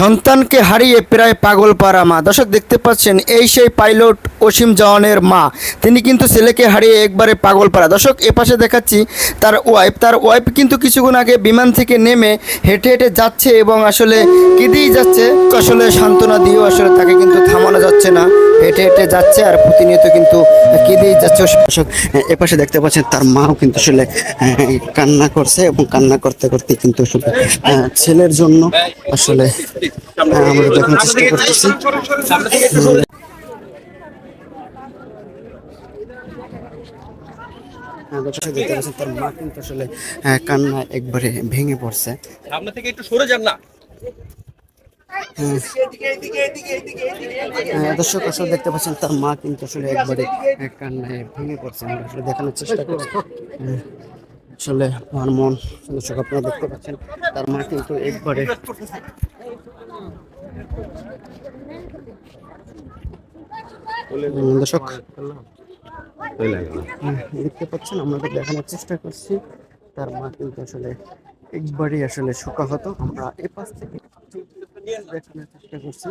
সন্তানকে হারিয়ে প্রায় পাগল পাড়া মা। দর্শক দেখতে পাচ্ছেন এই সেই পাইলট অসীম জাওয়ানের মা। তিনি কিন্তু ছেলেকে হারিয়ে একবারে পাগল পাড়া। দর্শক এপাশে দেখাচ্ছি তার ওয়াইফ কিন্তু কিছুক্ষণ আগে বিমান থেকে নেমে হেঁটে হেঁটে যাচ্ছে এবং আসলে কেঁদেই যাচ্ছে। আসলে সান্ত্বনা দিয়েও আসলে তাকে কিন্তু থামানো যাচ্ছে না, হেঁটে হেঁটে যাচ্ছে আর প্রতিনিয়ত কিন্তু কেঁদেই যাচ্ছে। দর্শক এপাশে দেখতে পাচ্ছেন তার মাও কিন্তু আসলে কান্না করছে এবং কান্না করতে করতে কিন্তু আসলে ছেলের জন্য আসলে আমরা দেখার চেষ্টা করতেছি। দর্শক দেখতে পাচ্ছেন তার মা কিন্তু আসলে কান্না একবারে ভেঙে পড়ছে। সামনে থেকে একটু সরে যান না। দর্শক আসলে দেখতে পাচ্ছেন তার মা কিন্তু আসলে একবারে কান্নায় ভেঙে পড়ছে। আমরা আসলে দেখানোর চেষ্টা করছি আসলে আমার মন। দর্শক আপনারা দেখতে পাচ্ছেন তার মা কিন্তু একবারে দর্শক দেখতে পাচ্ছেন, আমরা দেখানোর চেষ্টা করছি তার মা কিন্তু আসলে একবারই আসলে শোকাহত। আমরা এ পাশ থেকে দেখানোর চেষ্টা করছি।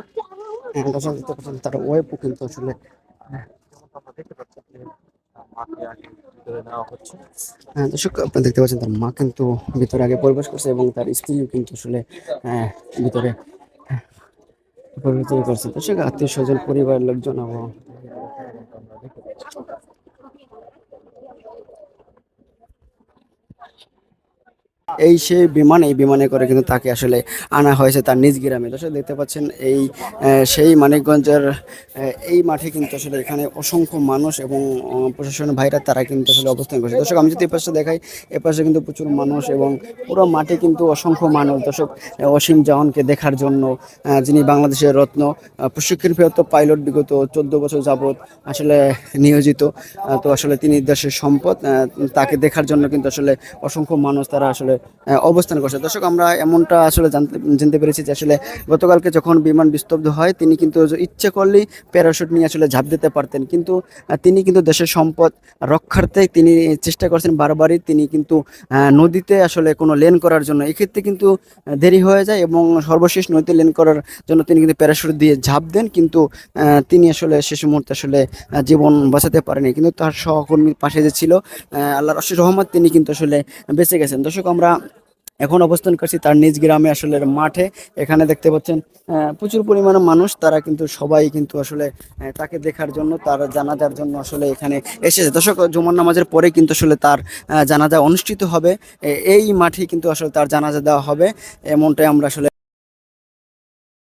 দর্শক দেখতে পাচ্ছেন তার ওয়াইফও কিন্তু আসলে দর্শক আপনারা দেখতে পাচ্ছেন তার মা কিন্তু ভিতরে আগে প্রবেশ করছে এবং তার স্ত্রীও কিন্তু আসলে ভিতরে প্রবেশ করছে। দর্শক আত্মীয় স্বজন পরিবারের লোকজন এবং এই সেই বিমান, এই বিমানে করে কিন্তু তাকে আসলে আনা হয়েছে তার নিজ গ্রামে। দর্শক দেখতে পাচ্ছেন এই সেই মানিকগঞ্জের এই মাঠে কিন্তু আসলে এখানে অসংখ্য মানুষ এবং প্রশাসনের ভাইরা তারা কিন্তু আসলে অবস্থান করছে। দর্শক আমি যদি এপাশে দেখাই, এপাশে কিন্তু প্রচুর মানুষ এবং পুরো মাঠে কিন্তু অসংখ্য মানুষ। দর্শক অসীম জাওয়ানকে দেখার জন্য, যিনি বাংলাদেশের রত্ন প্রশিক্ষণপ্রাপ্ত পাইলট, বিগত 14 বছর যাবৎ আসলে নিয়োজিত। তো আসলে তিনি দেশের সম্পদ, তাকে দেখার জন্য কিন্তু আসলে অসংখ্য মানুষ তারা আসলে অবস্থান করছে। দর্শক আমরা এমনটা আসলে জানতে পেরেছি যে আসলে গতকালকে যখন বিমান বিস্তব্ধ হয় তিনি কিন্তু ইচ্ছে করলেই প্যারাশুট নিয়ে আসলে ঝাঁপ দিতে পারতেন, কিন্তু তিনি কিন্তু দেশের সম্পদ রক্ষার্থে তিনি চেষ্টা করছেন বারবারই। তিনি কিন্তু নদীতে আসলে কোনো লেন করার জন্য এক্ষেত্রে কিন্তু দেরি হয়ে যায় এবং সর্বশেষ নদীতে লেন করার জন্য তিনি কিন্তু প্যারাশুট দিয়ে ঝাঁপ দেন, কিন্তু তিনি আসলে শেষ মুহূর্তে আসলে জীবন বাঁচাতে পারেনি। কিন্তু তার সহকর্মীর পাশে যে ছিল আল্লাহর অশেষ রহমত, তিনি কিন্তু আসলে বেঁচে গেছেন। দর্শক আমরা এখন অবস্থান করছি তার নিজ গ্রামে আসলে মাঠে। এখানে দেখতে পাচ্ছেন প্রচুর পরিমাণে মানুষ, তারা কিন্তু সবাই কিন্তু আসলে তাকে দেখার জন্য, তার জানাজার জন্য আসলে এখানে এসেছে। দর্শক জুমার নামাজের পরে কিন্তু আসলে তার জানাজা অনুষ্ঠিত হবে, এই মাঠে কিন্তু আসলে তার জানাজা দেওয়া হবে, এমনটাই আমরা আসলে